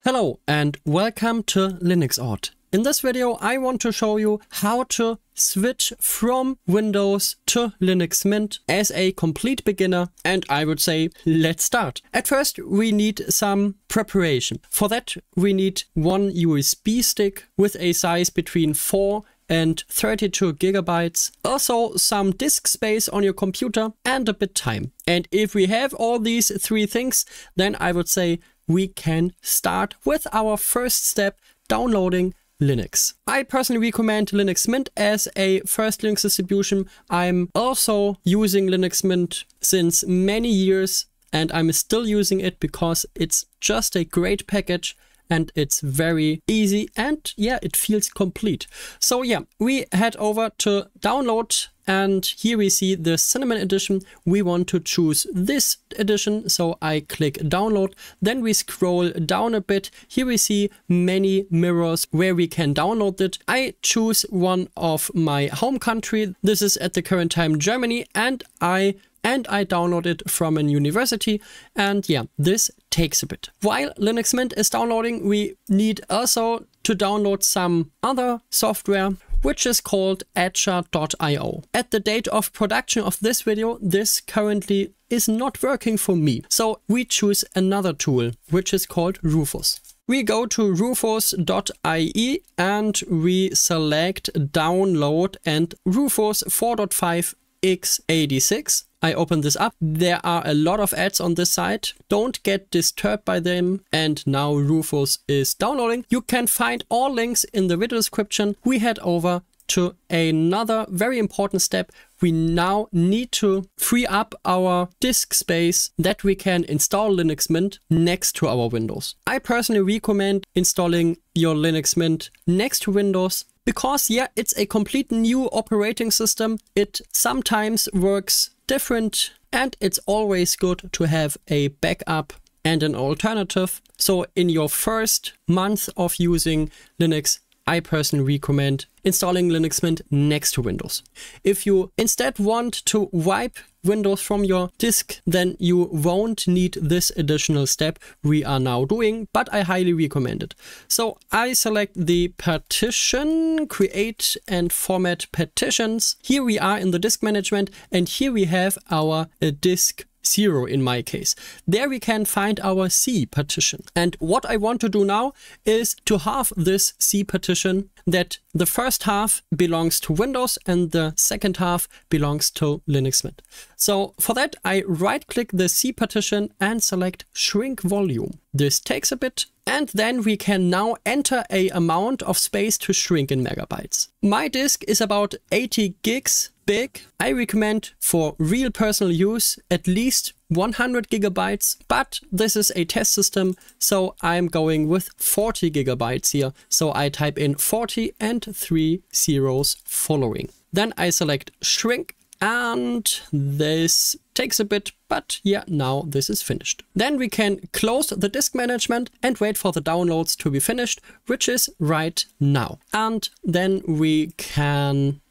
Hello and welcome to Linuxort. In this video I want to show you how to switch from Windows to Linux Mint as a complete beginner, and I would say let's start. At first we need some preparation. For that we need one USB stick with a size between 4 and 32 gigabytes, also some disk space on your computer and a bit time. And if we have all these three things, then I would say we can start with our first step, downloading Linux. I personally recommend Linux Mint as a first Linux distribution. I'm also using Linux Mint since many years and I'm still using it because it's just a great package and it's very easy and yeah, it feels complete. So yeah, we head over to download and here we see the Cinnamon edition. We want to choose this edition, so I click download. Then we scroll down a bit. Here we see many mirrors where we can download it. I choose one of my home country. This is at the current time Germany, and I download it from a university, and yeah, this takes a bit. While Linux Mint is downloading, we need also to download some other software, which is called Etcher.io. At the date of production of this video, this currently is not working for me. So we choose another tool, which is called Rufus. We go to rufus.ie and we select download and Rufus 4.5 x86. I open this up. There are a lot of ads on this site. Don't get disturbed by them. And now Rufus is downloading. You can find all links in the video description. We head over to another very important step. We now need to free up our disk space that we can install Linux Mint next to our Windows. I personally recommend installing your Linux Mint next to Windows because yeah, it's a complete new operating system. It sometimes works different and it's always good to have a backup and an alternative. So in your first month of using Linux, I personally recommend installing Linux Mint next to Windows. If you instead want to wipe Windows from your disk, then you won't need this additional step we are now doing, but I highly recommend it. So I select the partition, create and format partitions. Here we are in the disk management and here we have our disk 0 in my case. There we can find our C partition. And what I want to do now is to halve this C partition, that the first half belongs to Windows and the second half belongs to Linux Mint. So for that I right click the C partition and select shrink volume. This takes a bit and then we can now enter a amount of space to shrink in megabytes. My disk is about 80 gigs big. I recommend for real personal use at least 100 gigabytes, but this is a test system, so I'm going with 40 gigabytes here. So I type in 40 and 3 zeros following. Then I select shrink and this takes a bit, but yeah, now this is finished. Then we can close the disk management and wait for the downloads to be finished, which is right now. And then we can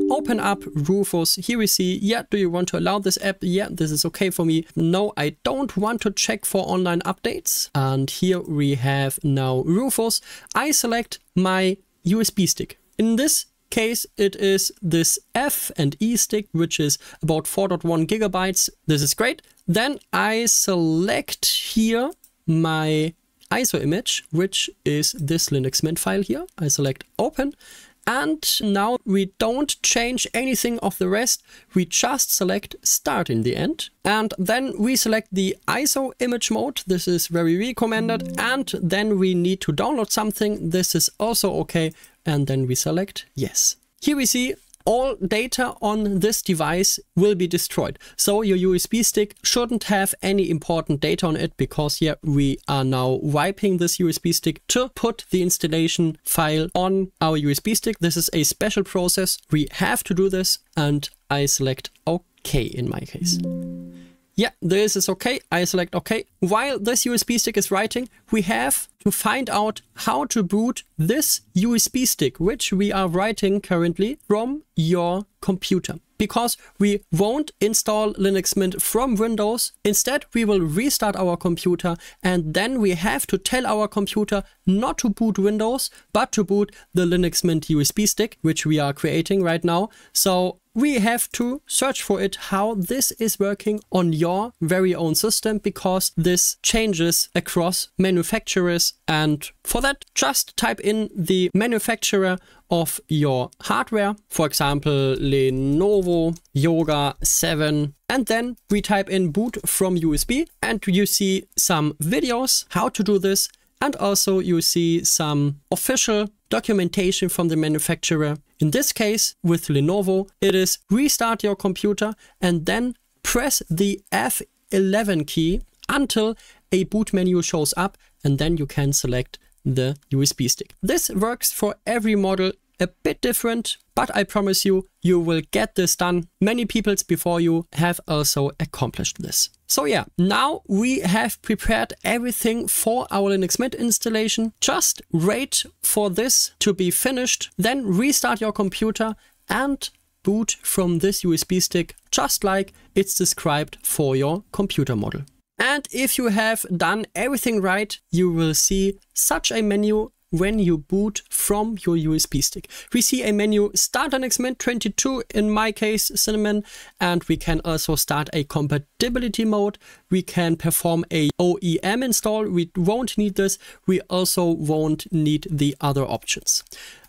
open up Rufus. Here we see, yeah, do you want to allow this app? Yeah, this is okay for me. No, I don't want to check for online updates. And here we have now Rufus. I select my USB stick. In this case, it is this F and E stick, which is about 4.1 gigabytes. This is great. Then I select here my ISO image, which is this Linux Mint file here. I select open. And now we don't change anything of the rest. We just select start in the end. And then we select the ISO image mode. This is very recommended. And then we need to download something. This is also okay. And then we select yes. Here we see all data on this device will be destroyed. So your USB stick shouldn't have any important data on it because yeah, we are now wiping this USB stick to put the installation file on our USB stick. This is a special process. We have to do this and I select OK in my case. Yeah, this is okay. I select OK. While this USB stick is writing, we have to find out how to boot this USB stick, which we are writing currently, from your computer. Because we won't install Linux Mint from Windows. Instead, we will restart our computer, and then we have to tell our computer not to boot Windows, but to boot the Linux Mint USB stick, which we are creating right now. So we have to search for it, how this is working on your very own system, because this changes across manufacturers. And for that, just type in the manufacturer of your hardware, for example, Lenovo Yoga 7, and then we type in boot from USB, and you see some videos how to do this, and also you see some official documentation from the manufacturer. In this case, with Lenovo, it is restart your computer and then press the F11 key until a boot menu shows up, and then you can select the USB stick. This works for every model a bit different, but I promise you, you will get this done. Many people before you have also accomplished this. So yeah, now we have prepared everything for our Linux Mint installation. Just wait for this to be finished, then restart your computer and boot from this USB stick, just like it's described for your computer model. And if you have done everything right, you will see such a menu when you boot from your USB stick. We see a menu start Linux Mint 22, in my case Cinnamon, and we can also start a compatibility mode. We can perform a OEM install. We won't need this. We also won't need the other options.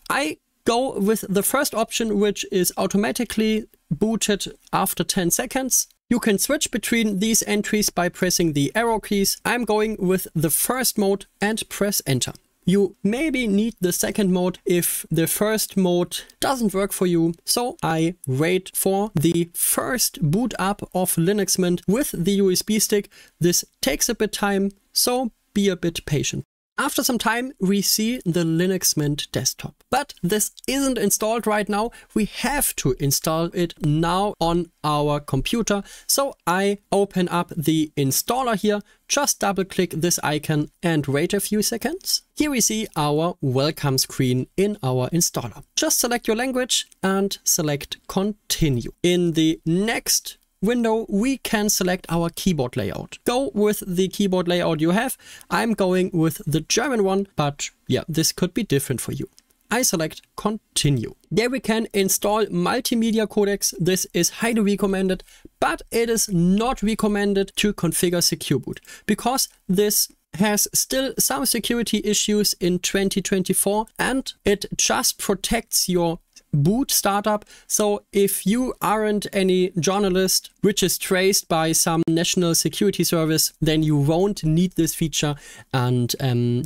I go with the first option, which is automatically booted after 10 seconds. You can switch between these entries by pressing the arrow keys. I'm going with the first mode and press enter. You maybe need the second mode if the first mode doesn't work for you. So I wait for the first boot up of Linux Mint with the USB stick. This takes a bit time, so be a bit patient. After some time, we see the Linux Mint desktop. But this isn't installed right now. We have to install it now on our computer. So I open up the installer here, just double click this icon and wait a few seconds. Here we see our welcome screen in our installer. Just select your language and select continue. In the next window, we can select our keyboard layout. Go with the keyboard layout you have. I'm going with the German one, but yeah, this could be different for you. I select continue. There we can install multimedia codecs. This is highly recommended, but it is not recommended to configure Secure Boot because this has still some security issues in 2024 and it just protects your boot startup. So if you aren't any journalist which is traced by some national security service, then you won't need this feature, and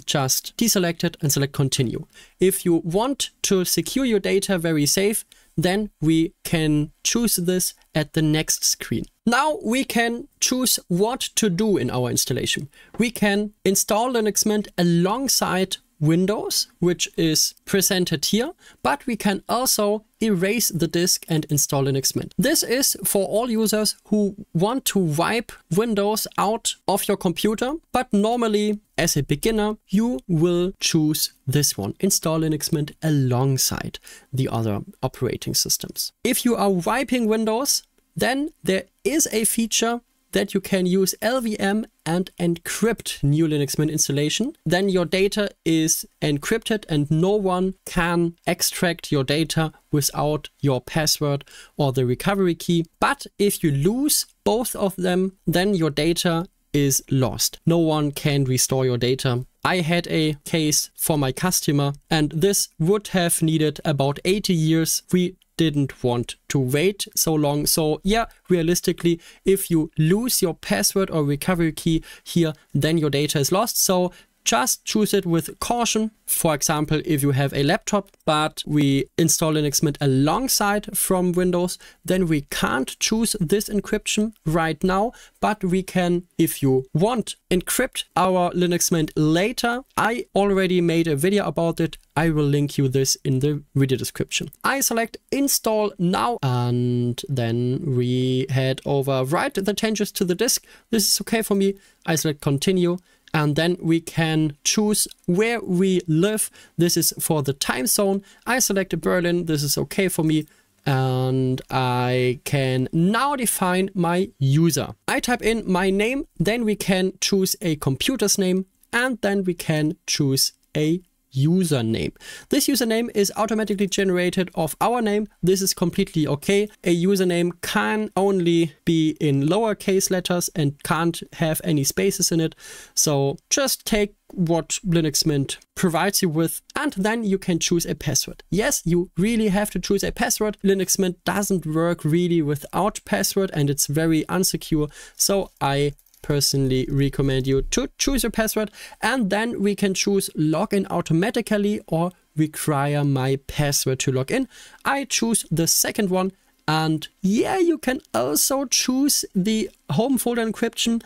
just deselect it and select continue. If you want to secure your data very safe, then we can choose this at the next screen. Now we can choose what to do in our installation. We can install Linux Mint alongside Windows, which is presented here, but we can also erase the disk and install Linux Mint. This is for all users who want to wipe Windows out of your computer, but normally as a beginner, you will choose this one, install Linux Mint alongside the other operating systems. If you are wiping Windows, then there is a feature that you can use LVM and encrypt new Linux Mint installation. Then your data is encrypted and no one can extract your data without your password or the recovery key. But if you lose both of them, then your data is lost. No one can restore your data. I had a case for my customer and this would have needed about 80 years. We didn't want to wait so long. So yeah, realistically, if you lose your password or recovery key here, then your data is lost. So just choose it with caution. For example, if you have a laptop, but we install Linux Mint alongside from Windows, then we can't choose this encryption right now, but we can, if you want, encrypt our Linux Mint later. I already made a video about it. I will link you this in the video description. I select install now and then we head over, write the changes to the disk. This is okay for me. I select continue. and then we can choose where we live. This is for the time zone. I select Berlin. This is okay for me. And I can now define my user. I type in my name, then we can choose a computer's name, and then we can choose a username. This username is automatically generated of our name. This is completely okay. A username can only be in lowercase letters and can't have any spaces in it. So just take what Linux Mint provides you with, and then you can choose a password. Yes, you really have to choose a password. Linux Mint doesn't work really without password, and it's very unsecure. So I personally recommend you to choose your password, and then we can choose login automatically or require my password to log in. I choose the second one, and yeah, you can also choose the home folder encryption.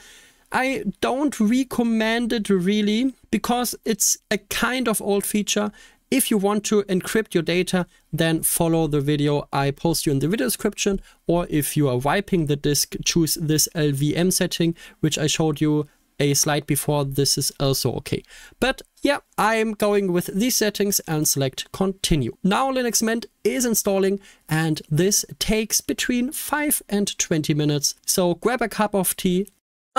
I don't recommend it really because it's a kind of old feature. If you want to encrypt your data, then follow the video I post you in the video description. Or if you are wiping the disk, choose this LVM setting, which I showed you a slide before. This is also okay. But yeah, I'm going with these settings and select continue. Now Linux Mint is installing, and this takes between 5 and 20 minutes. So grab a cup of tea.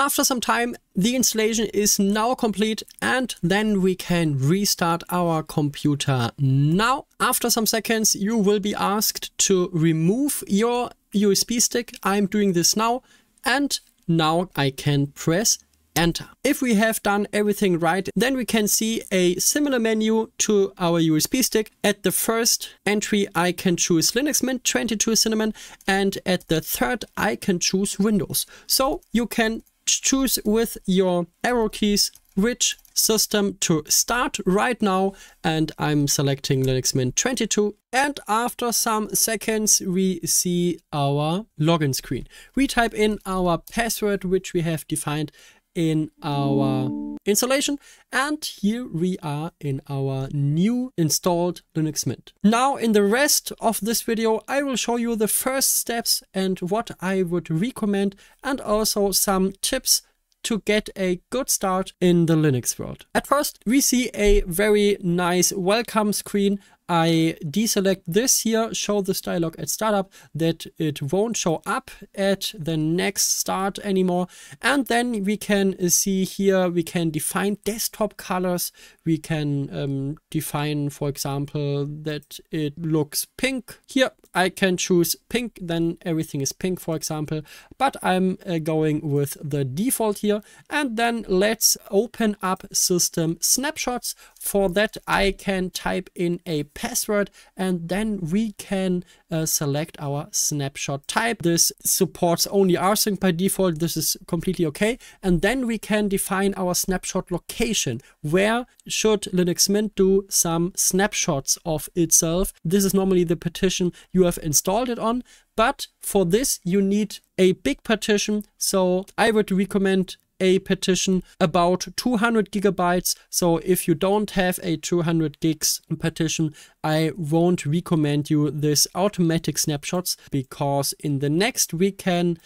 After some time, the installation is now complete, and then we can restart our computer. Now, after some seconds, you will be asked to remove your USB stick. I'm doing this now, and now I can press enter. If we have done everything right, then we can see a similar menu to our USB stick. At the first entry, I can choose Linux Mint 22 Cinnamon, and at the third, I can choose Windows. So you can choose with your arrow keys which system to start right now, and I'm selecting Linux Mint 22, and after some seconds we see our login screen. We type in our password, which we have defined in our installation, and here we are in our new installed Linux Mint. Now in the rest of this video I will show you the first steps and what I would recommend, and also some tips to get a good start in the Linux world. At first we see a very nice welcome screen. I deselect this here, show this dialog at startup, that it won't show up at the next start anymore. And then we can see here, we can define desktop colors. We can define, for example, that it looks pink. Here I can choose pink, then everything is pink, for example, but I'm going with the default here. And then let's open up system snapshots. For that I can type in a password, and then we can select our snapshot type. This supports only rsync by default. This is completely okay. And then we can define our snapshot location. Where should Linux Mint do some snapshots of itself? This is normally the partition you have installed it on, but for this you need a big partition. So I would recommend a partition about 200 gigabytes. So if you don't have a 200 gigs partition, I won't recommend you this automatic snapshots, because in the next we can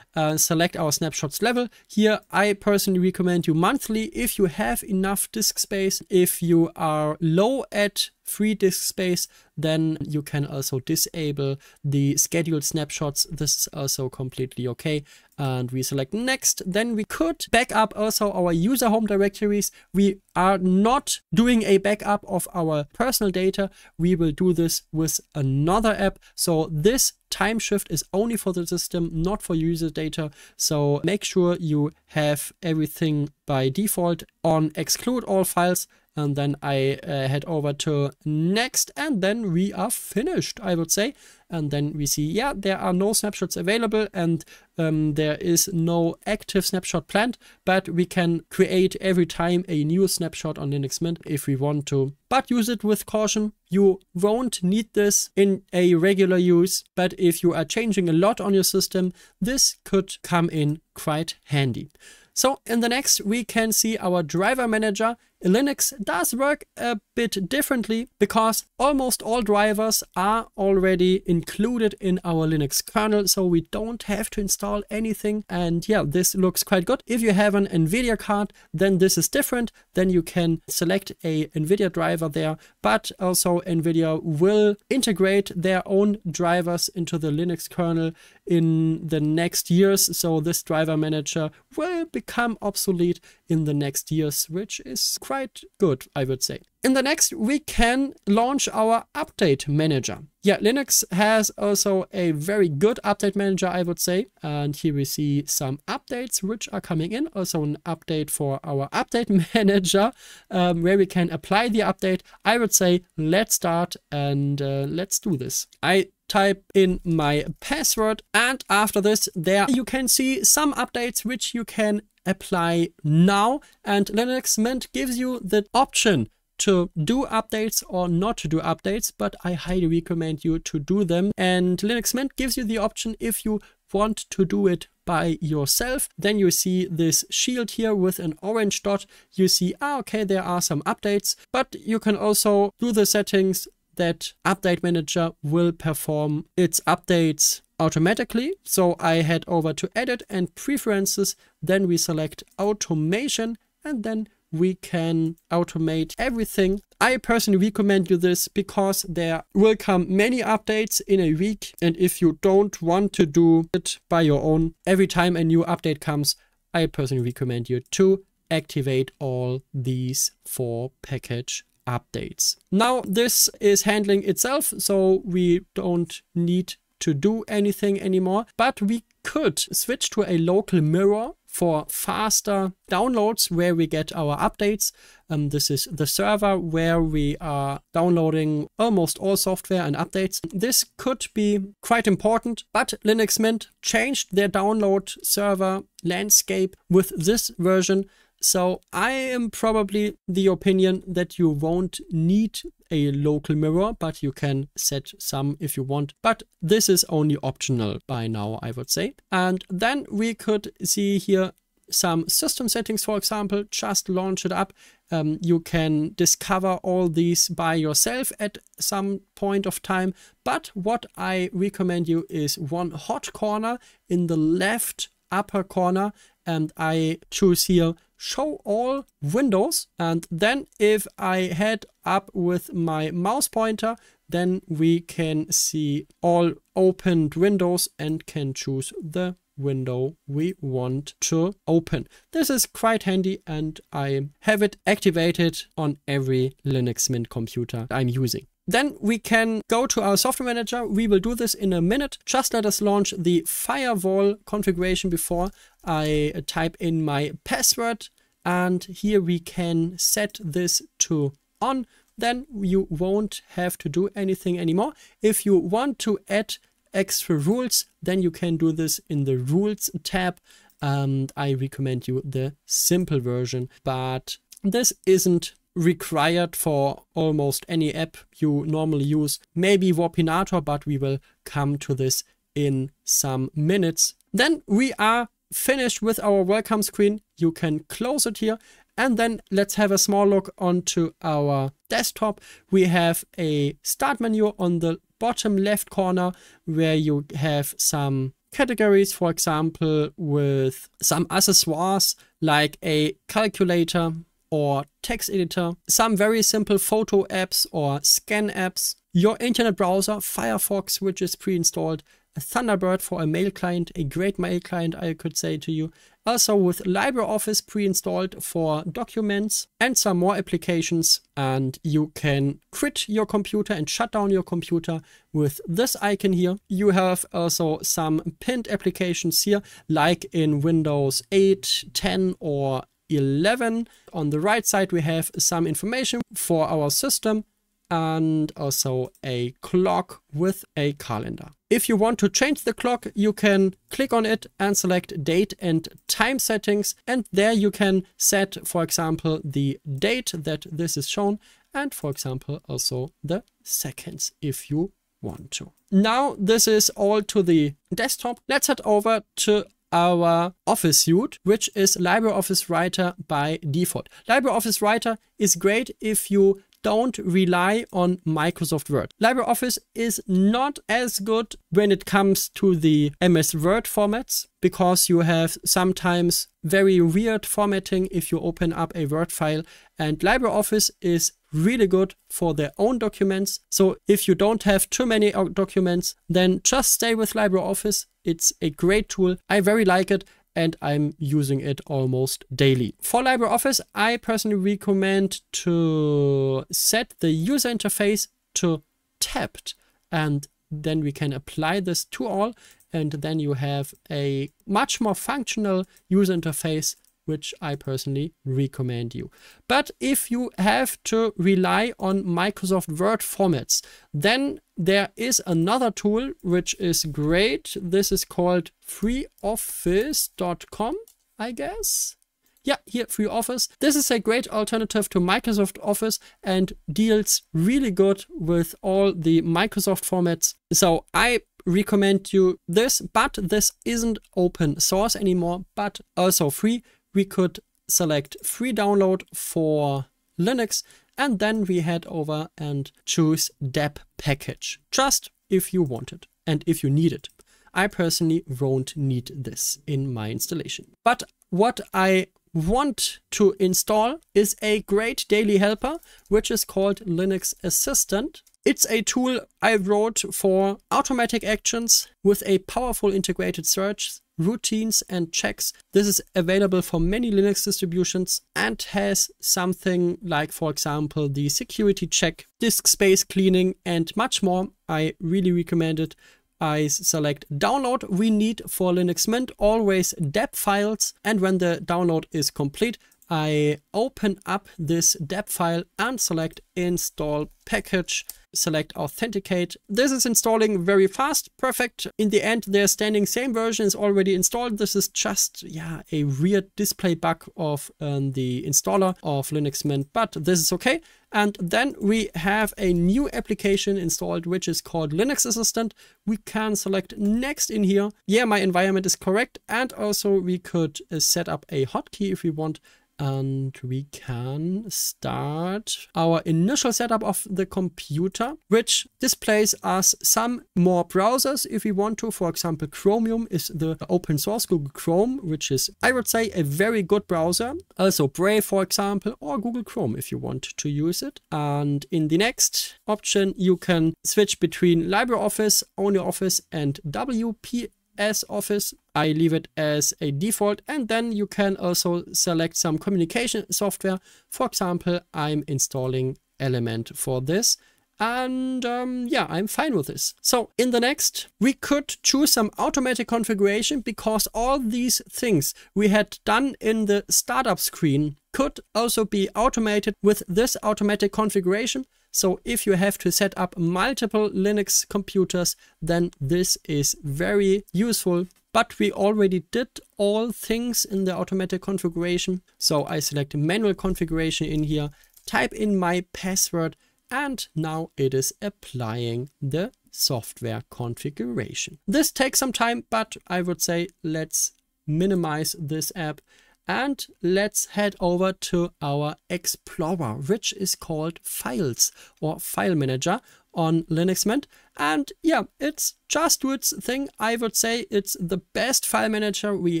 select our snapshots level. Here I personally recommend you monthly if you have enough disk space. If you are low at free disk space, then you can also disable the scheduled snapshots. This is also completely okay. And we select next. Then we could back up also our user home directories. We are not doing a backup of our personal data. We will do this with another app. So this time shift is only for the system, not for user data. So make sure you have everything by default on exclude all files. And then I head over to next, and then we are finished, I would say. And then we see, yeah, there are no snapshots available, and there is no active snapshot planned, but we can create every time a new snapshot on Linux Mint if we want to. But use it with caution. You won't need this in a regular use, but if you are changing a lot on your system, this could come in quite handy. So in the next, we can see our driver manager. Linux does work a bit differently because almost all drivers are already included in our Linux kernel, so we don't have to install anything. And yeah, this looks quite good. If you have an NVIDIA card, then this is different. Then you can select a NVIDIA driver there, but also NVIDIA will integrate their own drivers into the Linux kernel in the next years. So this driver manager will become obsolete in the next years, which is quite good, I would say. In the next, we can launch our update manager. Yeah, Linux has also a very good update manager, I would say. And here we see some updates which are coming in. Also an update for our update manager where we can apply the update. I would say let's start and let's do this. I type in my password, and after this, there you can see some updates which you can apply now. And Linux Mint gives you the option to do updates or not to do updates, but I highly recommend you to do them. And Linux Mint gives you the option if you want to do it by yourself. Then you see this shield here with an orange dot. You see, okay, there are some updates, but you can also do the settings that Update Manager will perform its updates automatically. So I head over to Edit and Preferences, then we select Automation, and then we can automate everything. I personally recommend you this because there will come many updates in a week, and if you don't want to do it by your own every time a new update comes, I personally recommend you to activate all these 4 package updates. Now this is handling itself, so we don't need to do anything anymore, but we could switch to a local mirror for faster downloads where we get our updates. This is the server where we are downloading almost all software and updates. This could be quite important, but Linux Mint changed their download server landscape with this version. So I am probably the opinion that you won't need a local mirror, but you can set some if you want. But this is only optional by now, I would say. And then we could see here some system settings, for example. Just launch it up. You can discover all these by yourself at some point of time. But what I recommend you is one hot corner in the left upper corner, and I choose here show all windows. And then if I head up with my mouse pointer, then we can see all opened windows and can choose the window we want to open. This is quite handy, and I have it activated on every Linux Mint computer I'm using. Then we can go to our software manager. We will do this in a minute. Just let us launch the firewall configuration before I type in my password. And here we can set this to on. Then you won't have to do anything anymore. If you want to add extra rules, then you can do this in the rules tab. And I recommend you the simple version, but this isn't required for almost any app you normally use. Maybe Warpinator, but we will come to this in some minutes. Then we are finished with our welcome screen. You can close it here. And then let's have a small look onto our desktop. We have a start menu on the bottom left corner where you have some categories, for example, with some accessoires like a calculator or text editor, some very simple photo apps or scan apps, your internet browser, Firefox, which is pre-installed, a Thunderbird for a mail client, a great mail client, I could say to you. Also with LibreOffice pre-installed for documents and some more applications. And you can quit your computer and shut down your computer with this icon here. You have also some pinned applications here, like in Windows 8, 10 or 11. On the right side, we have some information for our system and also a clock with a calendar. If you want to change the clock, you can click on it and select date and time settings. And there you can set, for example, the date that this is shown and, for example, also the seconds if you want to. Now this is all to the desktop. Let's head over to our Office suite, which is LibreOffice Writer by default. LibreOffice Writer is great if you don't rely on Microsoft Word. LibreOffice is not as good when it comes to the MS Word formats, because you have sometimes very weird formatting if you open up a Word file, and LibreOffice is really good for their own documents. So if you don't have too many documents, then just stay with LibreOffice. It's a great tool. I very like it, and I'm using it almost daily. For LibreOffice, I personally recommend to set the user interface to tabbed, and then we can apply this to all, and then you have a much more functional user interface, which I personally recommend you. But if you have to rely on Microsoft Word formats, then there is another tool which is great. This is called freeoffice.com, I guess. Yeah, here, FreeOffice. This is a great alternative to Microsoft Office and deals really good with all the Microsoft formats. So I recommend you this, but this isn't open source anymore, but also free. We could select free download for Linux, and then we head over and choose deb package, just if you want it and if you need it. I personally won't need this in my installation. But what I want to install is a great daily helper, which is called Linux Assistant. It's a tool I wrote for automatic actions with a powerful integrated search, routines and checks. This is available for many Linux distributions and has something like, for example, the security check, disk space cleaning, and much more. I really recommend it. I select download. We need for Linux Mint always deb files, and when the download is complete, I open up this deb file and select install package, select authenticate. This is installing very fast, perfect. In the end, their standing same version is already installed. This is just, yeah, a weird display bug of the installer of Linux Mint, but this is okay. And then we have a new application installed, which is called Linux Assistant. We can select next in here. Yeah, my environment is correct. And also we could set up a hotkey if we want. And we can start our initial setup of the computer, which displays us some more browsers if we want to. For example, Chromium is the open source Google Chrome, which is, I would say, a very good browser. Also Brave, for example, or Google Chrome if you want to use it. And in the next option, you can switch between LibreOffice, OnlyOffice, and WPS Office. I leave it as a default, and then you can also select some communication software. For example, I'm installing Element for this, and yeah, I'm fine with this. So in the next, we could choose some automatic configuration, because all these things we had done in the startup screen could also be automated with this automatic configuration. So if you have to set up multiple Linux computers, then this is very useful. But we already did all things in the automatic configuration. So I select manual configuration in here, type in my password, and now it is applying the software configuration. This takes some time, but I would say let's minimize this app. And let's head over to our Explorer, which is called Files or File Manager on Linux Mint. And yeah, it's just do its thing. I would say it's the best file manager we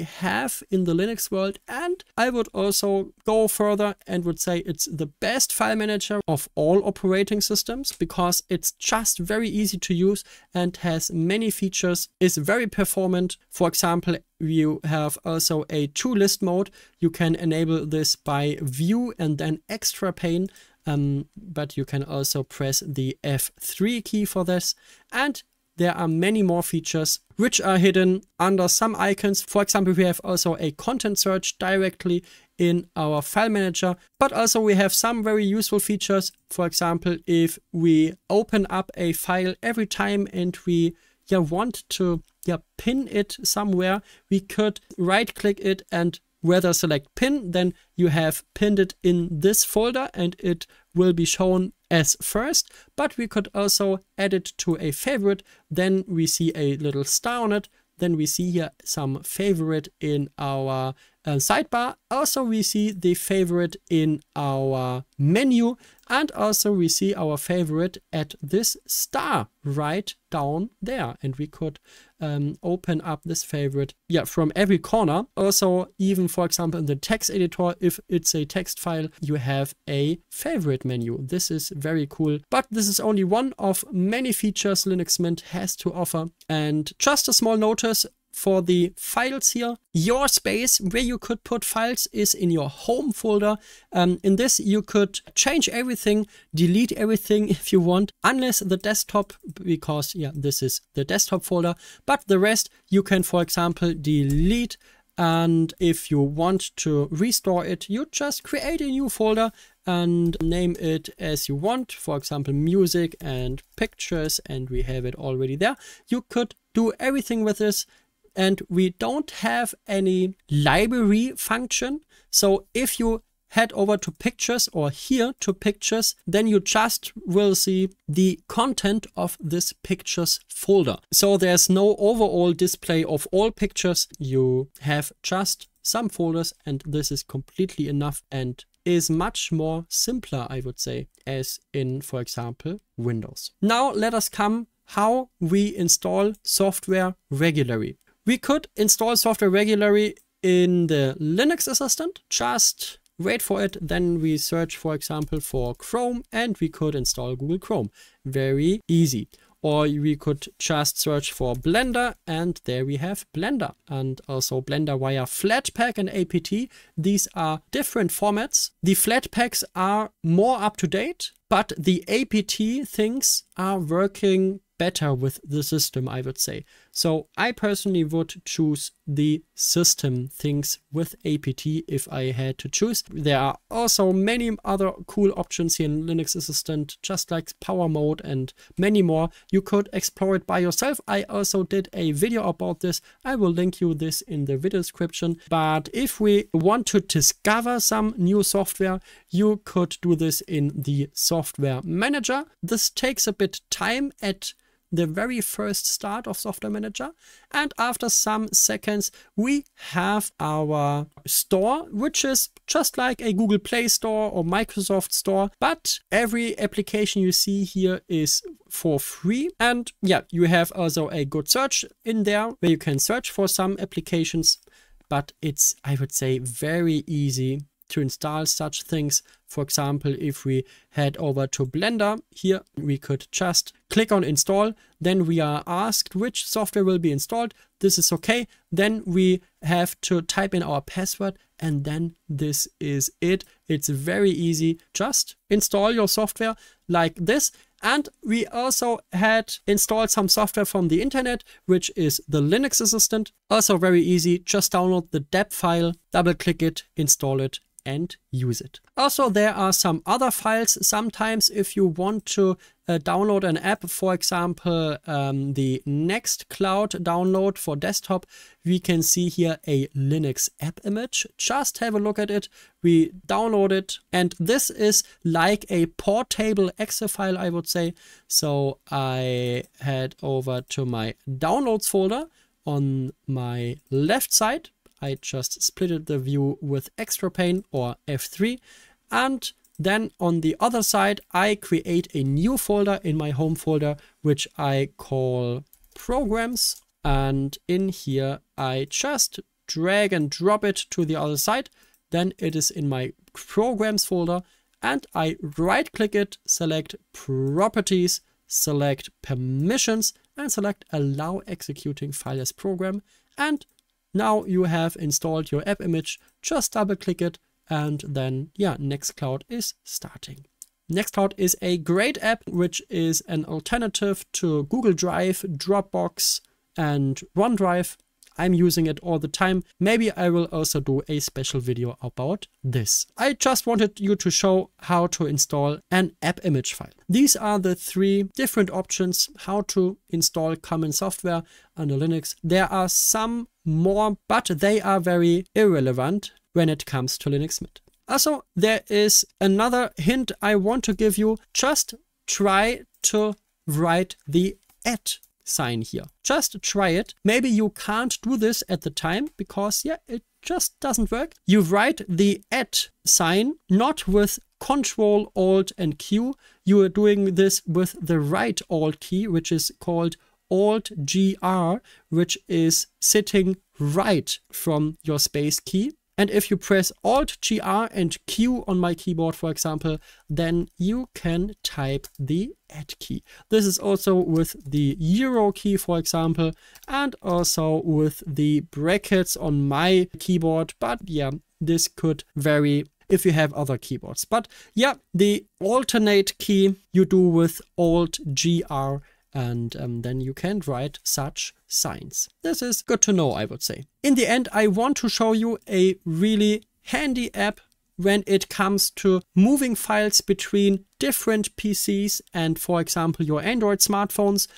have in the Linux world. And I would also go further and would say it's the best file manager of all operating systems, because it's just very easy to use and has many features, is very performant. For example, you have also a to-list mode. You can enable this by view and then extra pane. But you can also press the F3 key for this. And there are many more features which are hidden under some icons. For example, we have also a content search directly in our file manager, but also we have some very useful features. For example, if we open up a file every time and we want to pin it somewhere, we could right click it and whether select pin, then you have pinned it in this folder and it will be shown as first. But we could also add it to a favorite. Then we see a little star on it. then we see here some favorite in our sidebar. Also, we see the favorite in our menu, and also we see our favorite at this star right down there. And we could open up this favorite, yeah, from every corner. Also, even for example, in the text editor, if it's a text file, you have a favorite menu. This is very cool, but this is only one of many features Linux Mint has to offer. And just a small notice for the files here, your space where you could put files is in your home folder. In this, you could change everything, delete everything if you want, unless the desktop, because yeah, this is the desktop folder, but the rest you can, for example, delete. And if you want to restore it, you just create a new folder and name it as you want, for example, music and pictures, and we have it already there. You could do everything with this. And we don't have any library function. So if you head over to pictures or here to pictures, then you just will see the content of this pictures folder. So there's no overall display of all pictures. You have just some folders, and this is completely enough and is much more simpler, I would say, as in, for example, Windows. Now let us come how we install software regularly. We could install software regularly in the Linux assistant, just wait for it. Then we search, for example, for Chrome, and we could install Google Chrome. Very easy. Or we could just search for Blender, and there we have Blender. And also Blender via Flatpak and APT. These are different formats. The Flatpaks are more up to date, but the APT things are working better with the system, I would say. So I personally would choose the system things with APT if I had to choose. There are also many other cool options here in Linux Assistant, just like power mode and many more. You could explore it by yourself. I also did a video about this. I will link you this in the video description. But if we want to discover some new software, you could do this in the software manager. This takes a bit time at the very first start of Software Manager, and after some seconds we have our store, which is just like a Google Play Store or Microsoft Store, but every application you see here is for free. And yeah, you have also a good search in there where you can search for some applications, but it's, I would say, very easy to install such things. For example, if we head over to Blender, here we could just click on install. Then we are asked which software will be installed. This is okay. Then we have to type in our password, and then this is it. It's very easy. Just install your software like this. And we also had installed some software from the internet, which is the Linux Assistant. Also very easy. Just download the deb file, double click it, install it, and use it. Also, there are some other files. Sometimes if you want to download an app, for example, the Nextcloud download for desktop, we can see here a Linux app image. Just have a look at it. We download it, and this is like a portable exe file, I would say. So I head over to my downloads folder on my left side. I just splitted the view with extra pane or F3, and then on the other side I create a new folder in my home folder, which I call programs, and in here I just drag and drop it to the other side. Then it is in my programs folder, and I right click it, select properties, select permissions, and select allow executing file as program. And now you have installed your app image. Just double click it, and then yeah, Nextcloud is starting. Nextcloud is a great app, which is an alternative to Google Drive, Dropbox, and OneDrive. I'm using it all the time. Maybe I will also do a special video about this. I just wanted you to show how to install an app image file. These are the three different options how to install common software under Linux. There are some more, but they are very irrelevant when it comes to Linux Mint. Also, there is another hint I want to give you. Just try to write the @ sign here. Just try it. Maybe you can't do this at the time because yeah, it just doesn't work. You write the @ not with Control, Alt, and Q. You are doing this with the right Alt key, which is called Alt-GR, which is sitting right from your space key. And if you press Alt-GR and Q on my keyboard, for example, then you can type the @ key. This is also with the Euro key, for example, and also with the brackets on my keyboard. But yeah, this could vary if you have other keyboards. But yeah, the alternate key you do with Alt-GR, and then you can write such signs. This is good to know, I would say. In the end, I want to show you a really handy app when it comes to moving files between different PCs and, for example, your Android smartphones.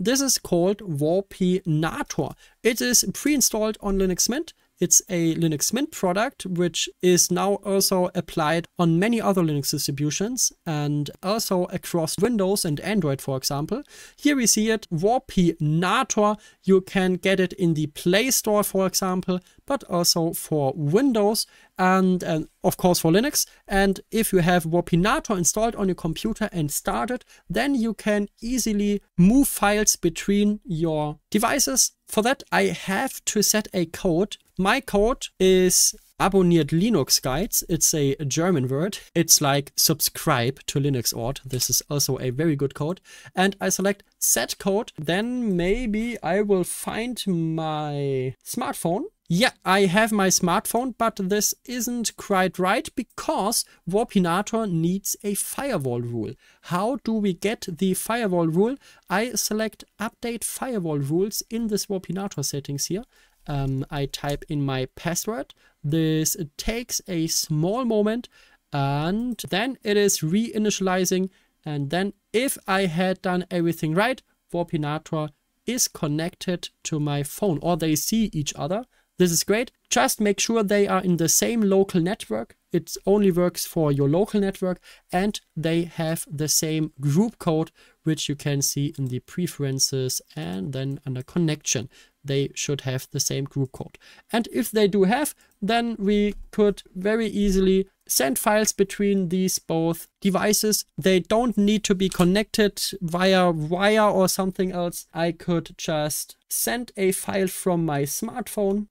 This is called Warpinator. It is pre-installed on Linux Mint. It's a Linux Mint product, which is now also applied on many other Linux distributions and also across Windows and Android, for example. Here we see it, Warpinator. You can get it in the Play Store, for example, but also for Windows and of course for Linux. And if you have Warpinator installed on your computer and started, then you can easily move files between your devices. For that, I have to set a code. My code is abonniert Linux Guides. It's a German word. It's like subscribe to Linuxort. This is also a very good code. And I select set code. Then maybe I will find my smartphone. Yeah, I have my smartphone, but this isn't quite right because Warpinator needs a firewall rule. How do we get the firewall rule? I select update firewall rules in this Warpinator settings here. I type in my password. This takes a small moment and then it is reinitializing. And then if I had done everything right, Warpinator is connected to my phone, or they see each other. This is great. Just make sure they are in the same local network. It only works for your local network, and they have the same group code, which you can see in the preferences and then under connection. They should have the same group code. And if they do have, then we could very easily send files between these both devices. They don't need to be connected via wire or something else. I could just send a file from my smartphone.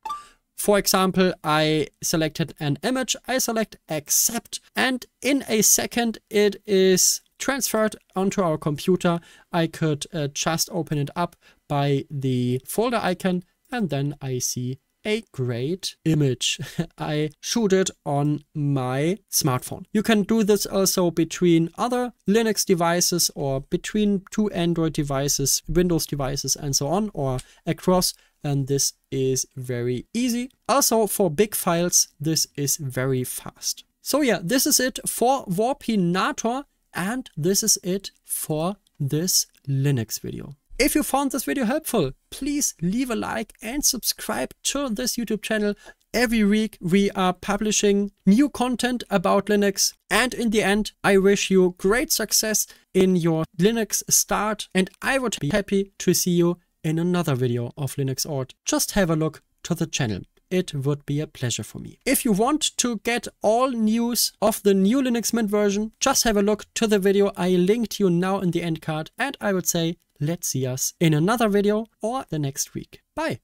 For example, I selected an image, I select accept, and in a second it is transferred onto our computer. I could just open it up by the folder icon, and then I see a great image. I shoot it on my smartphone. You can do this also between other Linux devices or between two Android devices, Windows devices, and so on, or across. And this is very easy. Also for big files, this is very fast. So yeah, this is it for Warpinator, and this is it for this Linux video. If you found this video helpful, please leave a like and subscribe to this YouTube channel. Every week we are publishing new content about Linux. And in the end, I wish you great success in your Linux start. And I would be happy to see you in another video of Linuxort. Just have a look to the channel. It would be a pleasure for me. If you want to get all news of the new Linux Mint version, just have a look to the video I linked you now in the end card. And I would say, let's see us in another video or the next week. Bye.